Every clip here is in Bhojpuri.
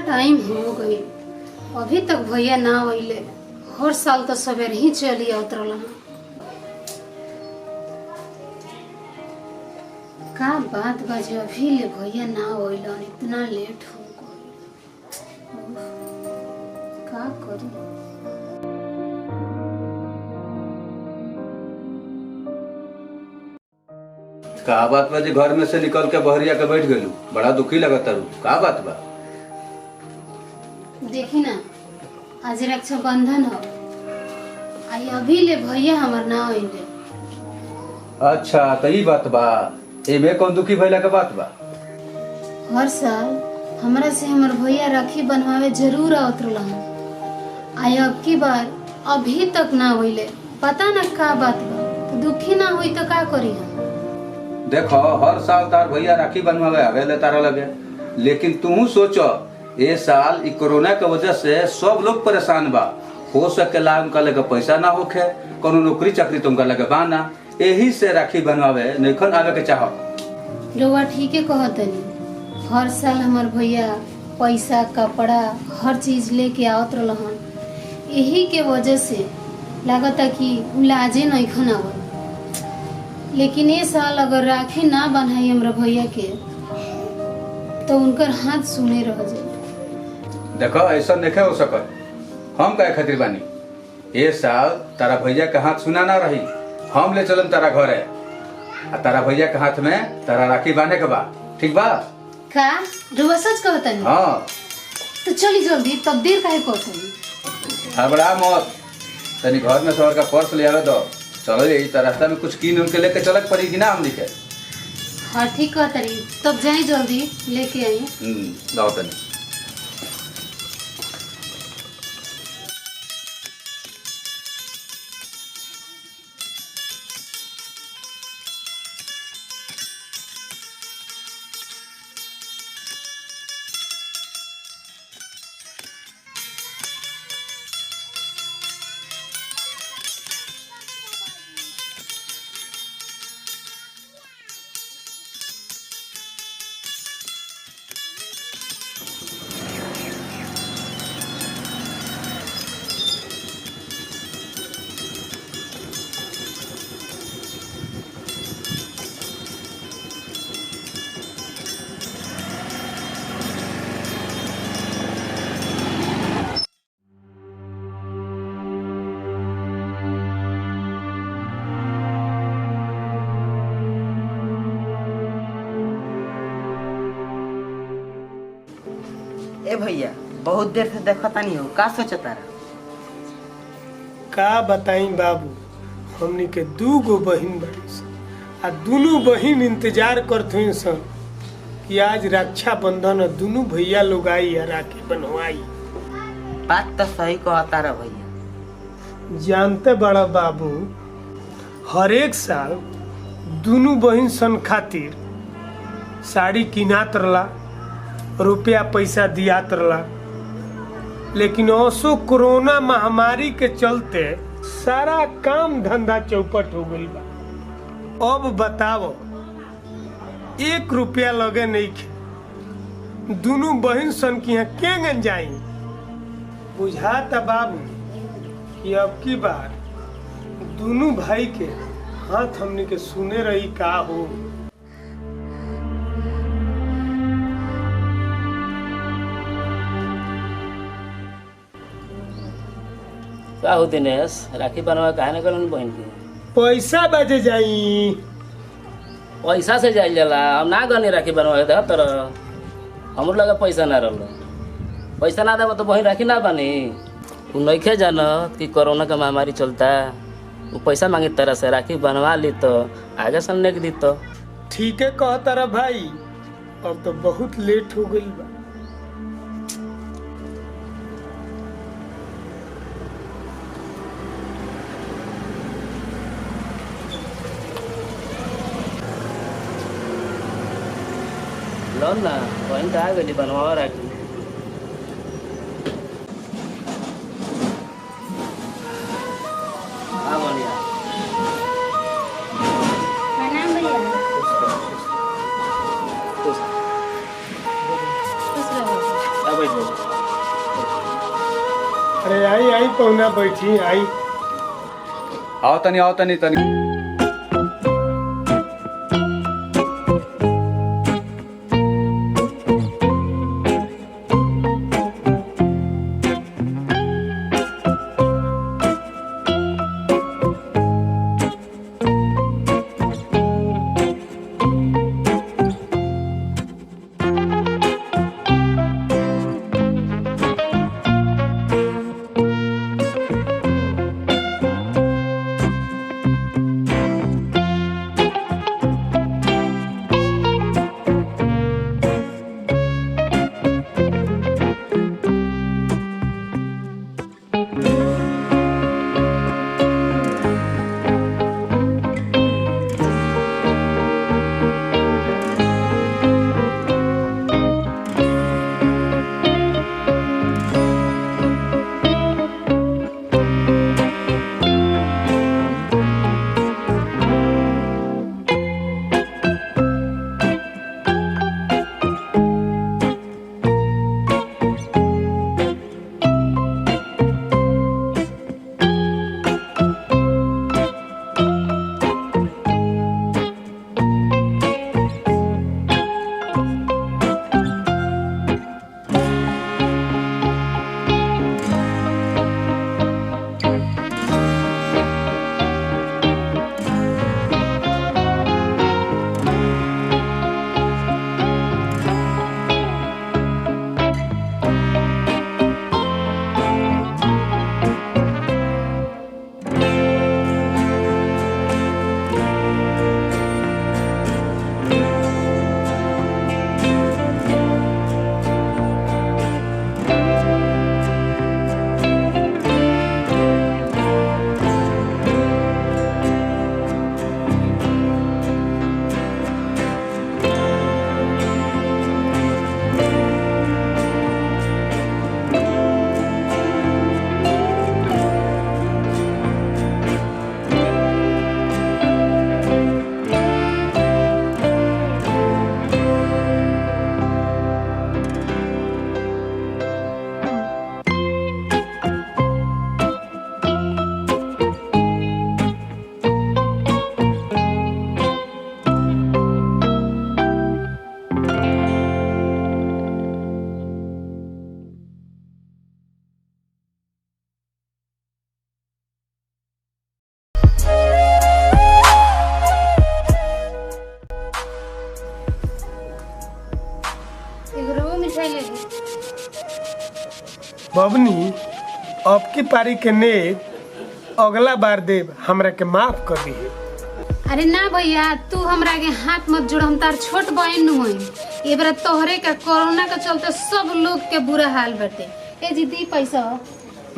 टाइम हो गई, अभी तक भैया ना आइले। हर साल तो सवेर ही चली उतरल। का बात बाजे अभी ले भैया ना आइलन, इतना लेट हो गई। का करी? का बात बा जे घर में से निकल के बहरिया के बैठ गेलू? बड़ा दुखी लगता रू। का बात बा? देखी ना, आज रक्षाबंधन हो, आई अभी ले भैया हमार ना आइले। अच्छा तो ई बात बा। एमे कौन दुखी भइला के बात बा? हर साल हमरा से हमार भैया राखी बनवावे जरूर आवत रहलन। आई अब की बार अभी तक ना आइले। पता ना का बात बा। तो दुखी ना हुई तो का करी हम? देखो हर साल तार भैया राखी बनवावे आवेले तारा लगे, लेकिन तू सोचो ए साल ई कोरोना के वजह से सब लोग परेशान बा। हो सकेला उनका लगे पैसा ना होखे, कोनो नौकरी चाकरी तुमका लगे बाना, यही से राखी बनवावे नइखन आवे के चाहो। रउआ ठीके कहतनी। हर साल हमार भैया पैसा कपड़ा हर चीज लेके आवत रहलन। यही के वजह से लागता कि उ लाजे नइखन आवत। लेकिन ये साल अगर राखी ना बनाई हमरा भैया के तो उनकर हाथ सुने रह जाए। देखो ऐसा नहीं हो सकत। हम कहे खातिर बानी, ए साल तारा भैया के हाथ सुना ना रही। हम ले चलम तारा घरे आ तारा भैया के हाथ में तारा राखी बांधे के बा। ठीक बा? का रउआ सच कहतनी? हाँ तो चली जल्दी, तब देर काहे कहतनी? हड़बड़ा मत। तनी घर में शहर का पर्स ले आवे दो। चलो यही तो रास्ता में कुछ कीन उनके लेके चलक पड़ी कि ना हमनी के? हाँ ठीक कहतनी, तब जाई जल्दी लेके आई। जाओ तनी। ए भैया बहुत देर से देखता नहीं हो, का सोचता रहा? का बताई बाबू, हमनी के 2 गो बहिन बड़ी सन आ दोनों बहिन इंतजार करते सन कि आज रक्षाबंधन और दोनों भैया लोग आई या राखी बनवाई। बात तो सही कहता रहा भैया। जानते बड़ा बाबू, हर एक साल दोनों बहिन सन खातिर साड़ी किनात रला, रुपया पैसा दियात रला। लेकिन औसो कोरोना महामारी के चलते सारा काम धंधा चौपट हो गई बा। अब बताओ, 1 रुपया लगे नहीं खे। दोनों बहन सन की यहाँ केंगन जाई? बुझाता बाबू कि अब की बार दोनों भाई के हाथ हमने के सुने रही का हो। का हो दिनेश, राखी बनवा काहे न गलन बहन के? पैसा बजे जाई। पैसा से जाइल जाला, हम ना गनी राखी बनवा दे तर हमरो लगे पैसा ना रहल। पैसा ना देबो तो बहन राखी ना बनी। तू नइखे जानत कि कोरोना का महामारी चलता, वो पैसा मांगे तरह से राखी बनवा ली तो आगे सन्ने के दी तो। ठीक है कहता रहा भाई, अब तो बहुत लेट हो गई बा। लो ना बहन का आ गई बनवा राखी। हाँ बढ़िया। प्रणाम भैया। खुश रहो। खुश रहो। बैठो। पहुना बैठी आई। आओ तनी तनी। बबनी अब की पारी के नेक अगला बार देव हमरा के माफ कर दी। अरे ना भैया, तू हमरा के हाथ मत जोड़, हम तार छोट बहन नु हई। ए बार तोहरे का कोरोना के चलते सब लोग के बुरा हाल बटे। ए जी दी पैसा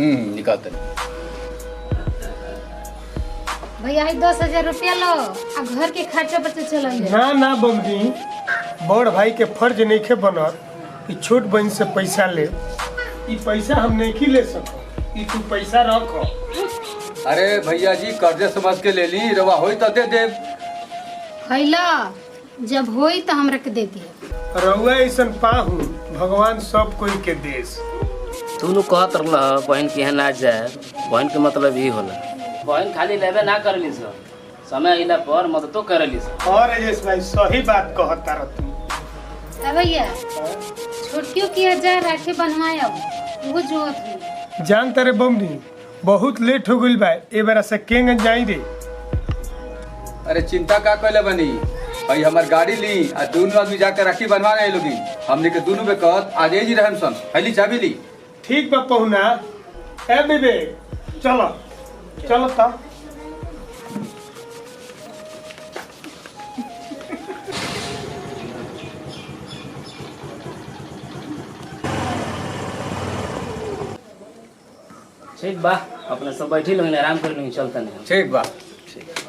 निकालते भैया, 10,000 रुपया लो आ घर के खर्चा पर चलो। ना बबनी, बड़ भाई के फर्ज नइखे बनत ई छोट बहन से पैसा ले। ई पैसा हम नहीं ले सको, ई तू पैसा रखो। अरे भैया जी, कर्जे समझ के ले ली, रवा होई तो दे देव। हैला जब होई तो हमरा के दे दिए। रउआ ऐसन पाहू भगवान सब कोई के देश। तू कहत रहला बहन के यहाँ ना जाए, बहन के मतलब यही होला। बहन खाली लेबे ना करली सर, समय अइला पर मददो करली सर। और राजेश भाई सही बात कहता रह तू। भैया छोटकियों की हजार राखी बनवाए, अब वो जो थी जान तारे बमनी बहुत लेट हो गइल बा, ए बार से केंग जाई रे। अरे चिंता का कहले बनी भाई, हमार गाड़ी ली आ दोनों आदमी जाकर राखी बनवा रहे लोगी। हमने के दोनों में कहत आज ही रहम सन, पहली चाबी ली। ठीक बा पहुना। ए बेबे चलो चलो ता। ठीक बा, अपने सब बैठी लोग आराम कर लेंगे, चलता नहीं। ठीक बा। ठीक।